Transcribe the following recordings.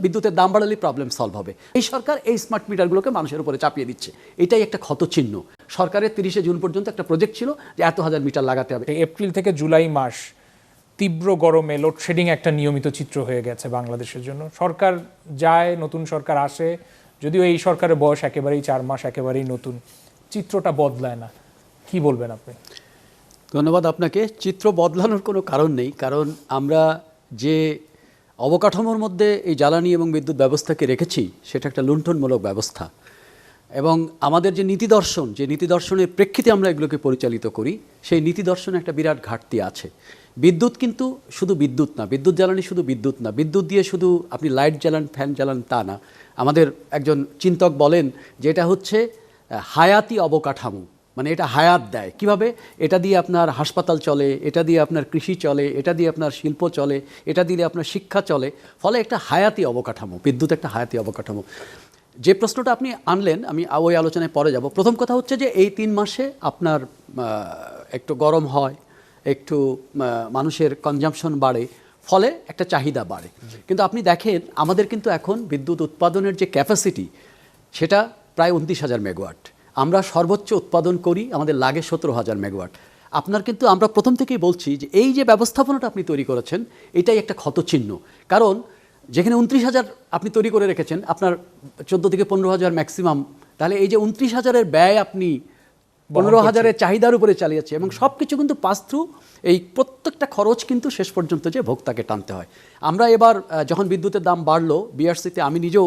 বিদ্যুতের দাম বাড়ালেই problem solve হবে। এই সরকার এই স্মার্ট মিটারগুলোকে মানুষের উপরে চাপিয়ে দিচ্ছে, এটাই একটা ক্ষতচিহ্ন। সরকারের 30শে জুন পর্যন্ত একটা প্রজেক্ট ছিল যে এত হাজার মিটার লাগাতে হবে। এপ্রিল থেকে জুলাই মাস তীব্র গরমে লোডশেডিং একটা নিয়মিত চিত্র হয়ে গেছে বাংলাদেশের জন্য। সরকার যায়, নতুন সরকার আসে, যদিও এই সরকারের বয়স একেবারেই 4 মাস, একেবারেই নতুন, চিত্রটা বদলায় না। কি বলবেন আপনি? ধন্যবাদ আপনাকে। চিত্র বদলানোর কোনো কারণ নেই, কারণ আমরা যে অবকাঠামোর মধ্যে এই জ্বালানি এবং বিদ্যুৎ ব্যবস্থাকে রেখেছি সেটা একটা লুণ্ঠনমূলক ব্যবস্থা, এবং আমাদের যে নীতি দর্শনের প্রেক্ষিতে আমরা এগুলোকে পরিচালিত করি, সেই নীতি দর্শনে একটা বিরাট ঘাটতি আছে। বিদ্যুৎ কিন্তু শুধু বিদ্যুৎ না, বিদ্যুৎ জ্বালানি শুধু বিদ্যুৎ না, বিদ্যুৎ দিয়ে শুধু আপনি লাইট জ্বালান, ফ্যান জ্বালান তা না। আমাদের একজন চিন্তক বলেন যে এটা হচ্ছে হায়াতি অবকাঠামো, মানে এটা হায়াত দেয়। কিভাবে? এটা দিয়ে আপনার হাসপাতাল চলে, এটা দিয়ে আপনার কৃষি চলে, এটা দিয়ে আপনার শিল্প চলে, এটা দিয়ে আপনার শিক্ষা চলে, ফলে একটা হায়াতি অবকাঠামো। বিদ্যুৎ একটা হায়াতি অবকাঠামো। যে প্রশ্নটা আপনি আনলেন, আমি ওই আলোচনায় পরে যাব। প্রথম কথা হচ্ছে যে এই 3 মাসে আপনার একটু গরম হয়, একটু মানুষের কনজাম্পশন বাড়ে, ফলে একটা চাহিদা বাড়ে। কিন্তু আপনি দেখেন আমাদের কিন্তু এখন বিদ্যুৎ উৎপাদনের যে ক্যাপাসিটি সেটা প্রায় 29,000 মেগাওয়াট। আমরা সর্বোচ্চ উৎপাদন করি, আমাদের লাগে 17,000 মেগাওয়াট। আপনার কিন্তু আমরা প্রথম থেকেই বলছি যে এই যে ব্যবস্থাপনাটা আপনি তৈরি করেছেন এটাই একটা ক্ষতচিহ্ন। কারণ যেখানে 29,000 আপনি তৈরি করে রেখেছেন, আপনার 14 থেকে 15,000 ম্যাক্সিমাম, তাহলে এই যে 29,000-এর ব্যয় আপনি 15,000-এর চাহিদার উপরে চালিয়েছে, এবং সব কিছু কিন্তু পাস থ্রু, এই প্রত্যেকটা খরচ কিন্তু শেষ পর্যন্ত যে ভোক্তাকে টানতে হয়। আমরা এবার যখন বিদ্যুতের দাম বাড়লো, বিআরসিতে আমি নিজেও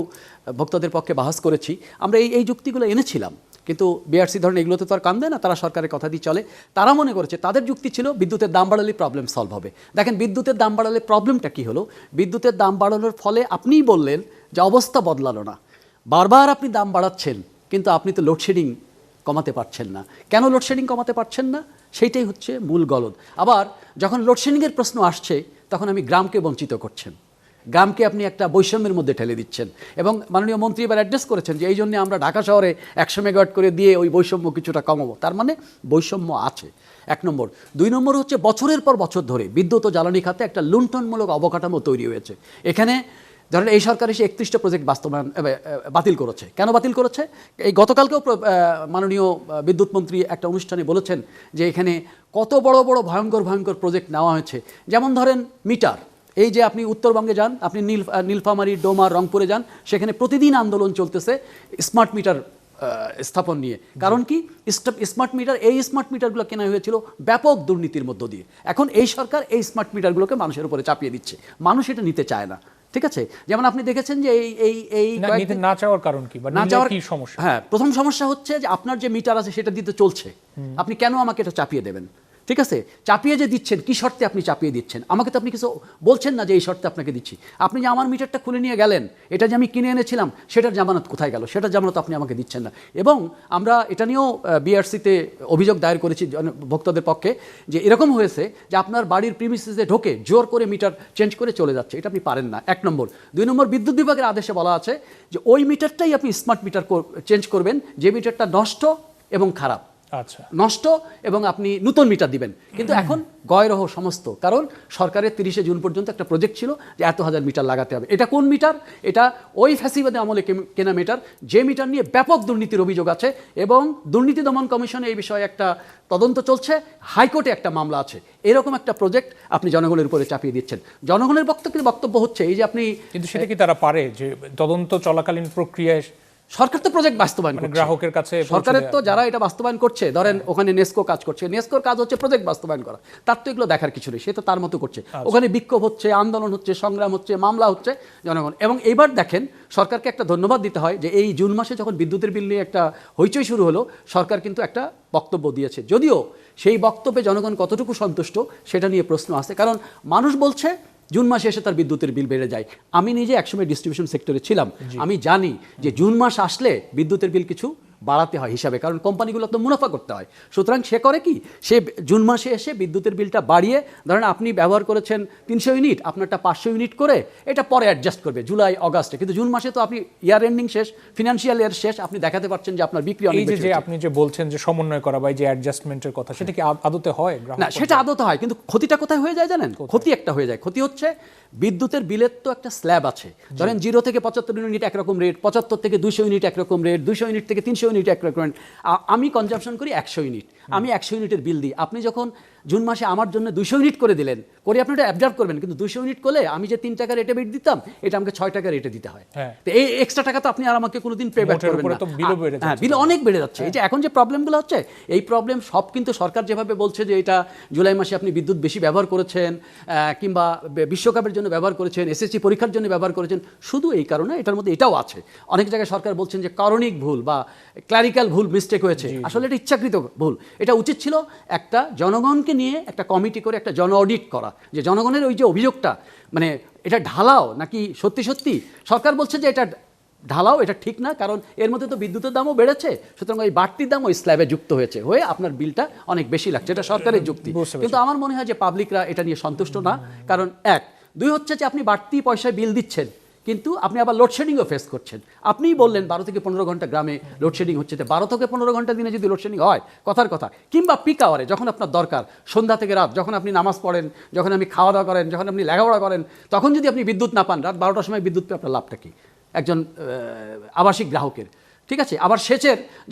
ভোক্তাদের পক্ষে বাহাস করেছি, আমরা এই যুক্তিগুলো এনেছিলাম, কিন্তু বিআরসি ধরেন এগুলোতে তো আর কান দেয় না, তারা সরকারের কথা দিয়ে চলে। তারা মনে করেছে, তাদের যুক্তি ছিল বিদ্যুতের দাম বাড়ালেই প্রবলেম সলভ হবে। দেখেন বিদ্যুতের দাম বাড়ালে প্রবলেমটা কী হলো? বিদ্যুতের দাম বাড়ানোর ফলে আপনিই বললেন যে অবস্থা বদলালো না। বারবার আপনি দাম বাড়াচ্ছেন, কিন্তু আপনি তো লোডশেডিং কমাতে পারছেন না। কেন লোডশেডিং কমাতে পারছেন না? সেইটাই হচ্ছে মূল গলদ। আবার যখন লোডশেডিংয়ের প্রশ্ন আসছে, তখন আমি গ্রামকে বঞ্চিত করছেন, গ্রামকে আপনি একটা বৈষম্যের মধ্যে ঠেলে দিচ্ছেন। এবং মাননীয় মন্ত্রী এবার অ্যাড্রেস করেছেন যে এই জন্য আমরা ঢাকা শহরে 100 মেগাওয়াট করে দিয়ে ওই বৈষম্য কিছুটা কমাবো। তার মানে বৈষম্য আছে, 1 নম্বর। 2 নম্বর হচ্ছে বছরের পর বছর ধরে বিদ্যুৎ ও জ্বালানি খাতে একটা লুণ্ঠনমূলক অবকাঠামো তৈরি হয়েছে। এখানে ধরেন এই সরকার এসে 31টা প্রজেক্ট বাতিল করেছে। কেন বাতিল করেছে? এই গতকালকেও মাননীয় বিদ্যুৎ মন্ত্রী একটা অনুষ্ঠানে বলেছেন যে এখানে কত বড় বড় ভয়ঙ্কর প্রজেক্ট নেওয়া হয়েছে। যেমন ধরেন মিটার, এই যে আপনি উত্তরবঙ্গে যান, আপনি নীলফামারী, ডোমার, রংপুরে যান, সেখানে প্রতিদিন আন্দোলন চলতেছে স্মার্ট মিটার স্থাপন নিয়ে। কারণ কি? স্মার্ট মিটারগুলো কেনা হয়েছিল ব্যাপক দুর্নীতির মধ্য দিয়ে। এখন এই সরকার এই স্মার্ট মিটারগুলোকে মানুষের উপরে চাপিয়ে দিচ্ছে, মানুষ এটা নিতে চায় না। ঠিক আছে, যেমন আপনি দেখেছেন যে এই না চাওয়ার কারণ কি, বা না চাওয়ার কি সমস্যা? হ্যাঁ, প্রথম সমস্যা হচ্ছে যে আপনার যে মিটার আছে সেটা দিতে চলছে, আপনি কেন আমাকে এটা চাপিয়ে দেবেন? ঠিক আছে, চাপিয়ে যে দিচ্ছেন, কি শর্তে আপনি চাপিয়ে দিচ্ছেন? আমাকে তো আপনি কিছু বলছেন না যে এই শর্তে আপনাকে দিচ্ছি। আপনি যে আমার মিটারটা খুলে নিয়ে গেলেন, এটা যে আমি কিনে এনেছিলাম, সেটার জামানত কোথায় গেল? সেটার জামানত আপনি আমাকে দিচ্ছেন না। এবং আমরা এটা নিয়েও বিআরসিতে অভিযোগ দায়ের করেছি ভোক্তাদের পক্ষে, যে এরকম হয়েছে যে আপনার বাড়ির প্রিমিসিসে ঢোকে জোর করে মিটার চেঞ্জ করে চলে যাচ্ছে। এটা আপনি পারেন না, 1 নম্বর। 2 নম্বর, বিদ্যুৎ বিভাগের আদেশে বলা আছে যে ওই মিটারটাই আপনি স্মার্ট মিটার চেঞ্জ করবেন যে মিটারটা নষ্ট এবং খারাপ। আচ্ছা, নষ্ট, এবং আপনি নতুন মিটার দিবেন। কিন্তু এখন গয়রহ সমস্ত, কারণ সরকারের 30শে জুন পর্যন্ত একটা প্রজেক্ট ছিল যে এত হাজার মিটার লাগাতে হবে। এটা কোন মিটার? এটা ওই ফ্যাসিবাদী আমলে কেনা মিটার, যে মিটার নিয়ে ব্যাপক দুর্নীতির অভিযোগ আছে, এবং দুর্নীতি দমন কমিশনে এই বিষয়ে একটা তদন্ত চলছে, হাইকোর্টে একটা মামলা আছে। এরকম একটা প্রজেক্ট আপনি জনগণের উপরে চাপিয়ে দিচ্ছেন। জনগণের বক্তব্য হচ্ছে এই যে আপনি, কিন্তু সেটা কি তারা পারে যে তদন্ত চলাকালীন প্রক্রিয়ায়? সরকার তো প্রজেক্ট বাস্তবায়ন করছে, গ্রাহকের কাছে সরকারের তো যারা এটা বাস্তবায়ন করছে, ধরেন ওখানে নেস্কো কাজ করছে, নেস্কোর কাজ হচ্ছে প্রজেক্ট বাস্তবায়ন করা, তার তো এগুলো দেখার কিছু নেই, সে তো তার মতো করছে। ওখানে বিক্ষোভ হচ্ছে, আন্দোলন হচ্ছে, সংগ্রাম হচ্ছে, মামলা হচ্ছে জনগণ। এবং এইবার দেখেন সরকারকে একটা ধন্যবাদ দিতে হয় যে এই জুন মাসে যখন বিদ্যুতের বিল নিয়ে একটা হইচই শুরু হলো, সরকার কিন্তু একটা বক্তব্য দিয়েছে। যদিও সেই বক্তব্যে জনগণ কতটুকু সন্তুষ্ট সেটা নিয়ে প্রশ্ন আছে, কারণ মানুষ বলছে জুন মাসে এসে তার বিদ্যুতের বিল বেড়ে যায়। আমি নিজে একসময় ডিস্ট্রিবিউশন সেক্টরে ছিলাম, আমি জানি যে জুন মাস আসলে বিদ্যুতের বিল কিছু বাড়াতে হয় হিসাবে, কারণ কোম্পানিগুলো তো মুনাফা করতে হয়। সুতরাং সে করে কি, সে জুন মাসে এসে বিদ্যুতের বিলটা বাড়িয়ে, ধরেন আপনি ব্যবহার করেছেন 300 ইউনিট, আপনারটা 500 ইউনিট করে এটা পরে অ্যাডজাস্ট করবে জুলাই আগস্টে, কিন্তু জুন মাসে তো আপনি ইয়ার এন্ডিং শেষ, ফিনান্সিয়াল ইয়ার শেষ, আপনি দেখাতে পারছেন যে আপনার বিক্রি অনেক এই বেশি যে হয়েছে। আপনি যে বলছেন যে সমন্বয় করা বা এই যে অ্যাডজাস্টমেন্টের কথা, সেটা কি আদতে হয়? না, সেটা আদতে হয়, কিন্তু ক্ষতিটা কোথায় হয়ে যায় জানেন? ক্ষতি একটা হয়ে যায়, ক্ষতি হচ্ছে বিদ্যুতের বিলের তো একটা স্ল্যাব আছে, ধরেন 0 থেকে 75 ইউনিট একরকম রেট, 75 থেকে 200 ইউনিট একরকম রেট, 200 ইউনিট থেকে 300 ইউনিট একরকম রেট। আমি কনজাম্পশন করি 100 ইউনিট, আমি 100 ইউনিটের বিল দিই। আপনি যখন জুন মাসে আমার জন্য 200 ইউনিট করে দিলেন, করে আপনি এটা অ্যাবজর্ব করবেন, কিন্তু 200 ইউনিট করলে আমি যে 3 টাকা রেটে বিল দিতাম, এটা আমাকে 6 টাকা রেটে দিতে হয়। তো এই এক্সট্রা টাকা তো আপনি আর আমাকে কোনোদিন পে ব্যাক করবেন না। হ্যাঁ, বিল অনেক বেড়ে যাচ্ছে। এই যে এখন যে প্রবলেমগুলো হচ্ছে, এই প্রবলেম সব কিন্তু সরকার যেভাবে বলছে যে এটা জুলাই মাসে আপনি বিদ্যুৎ বেশি ব্যবহার করেছেন, কিংবা বিশ্বকাপের জন্য ব্যবহার করেছেন, এসএসসি পরীক্ষার জন্য ব্যবহার করেছেন, শুধু এই কারণে এটার মধ্যে এটাও আছে। অনেক জায়গায় সরকার বলছেন যে করণিক ভুল বা ক্লারিক্যাল ভুল, মিস্টেক হয়েছে। আসলে এটা ইচ্ছাকৃত ভুল। এটা উচিত ছিল একটা জনগণকে নিয়ে একটা কমিটি করে একটা জন অডিট করা, যে জনগণের ওই যে অভিযোগটা, মানে এটা ঢালাও নাকি সত্যি সত্যি। সরকার বলছে যে এটা ঢালাও, এটা ঠিক না, কারণ এর মধ্যে তো বিদ্যুতের দামও বেড়েছে, সুতরাং ওই বাড়তির দাম ওই স্ল্যাবে যুক্ত হয়েছে, হয়ে আপনার বিলটা অনেক বেশি লাগছে। এটা সরকারের যুক্তি, কিন্তু আমার মনে হয় যে পাবলিকরা এটা নিয়ে সন্তুষ্ট না। কারণ 1, 2 হচ্ছে যে আপনি বাড়তি পয়সায় বিল দিচ্ছেন, কিন্তু আপনি আবার লোডশেডিংও ফেস করছেন। আপনিই বললেন 12 থেকে 15 ঘন্টা গ্রামে লোডশেডিং হচ্ছে, 12 থেকে 15 ঘন্টা দিনে যদি লোডশেডিং হয়, কথার কথা, কিংবা পিক আওয়ারে যখন আপনার দরকার, সন্ধ্যা থেকে রাত, যখন আপনি নামাজ পড়েন, যখন আপনি খাওয়া দাওয়া করেন, যখন আপনি লেখাপড়া করেন, তখন যদি আপনি বিদ্যুৎ না পান, রাত 12টার সময় বিদ্যুৎ পেয়ে আপনার লাভটা কি একজন আবাসিক গ্রাহকের? ঠিক আছে, আবার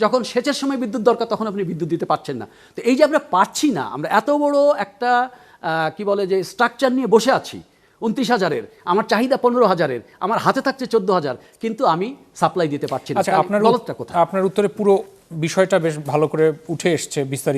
যখন সেচের সময় বিদ্যুৎ দরকার, তখন আপনি বিদ্যুৎ দিতে পারছেন না। তো এই যে আমরা পাচ্ছি না, আমরা এত বড় একটা কি বলে যে স্ট্রাকচার নিয়ে বসে আছি 29,000-এর, আমার চাহিদা 15,000-এর, আমার হাতে থাকছে 14,000, কিন্তু আমি সাপ্লাই দিতে পারছি না। আচ্ছা, আপনার উত্তরে পুরো বিষয়টা বেশ ভালো করে উঠে এসছে বিস্তারিত।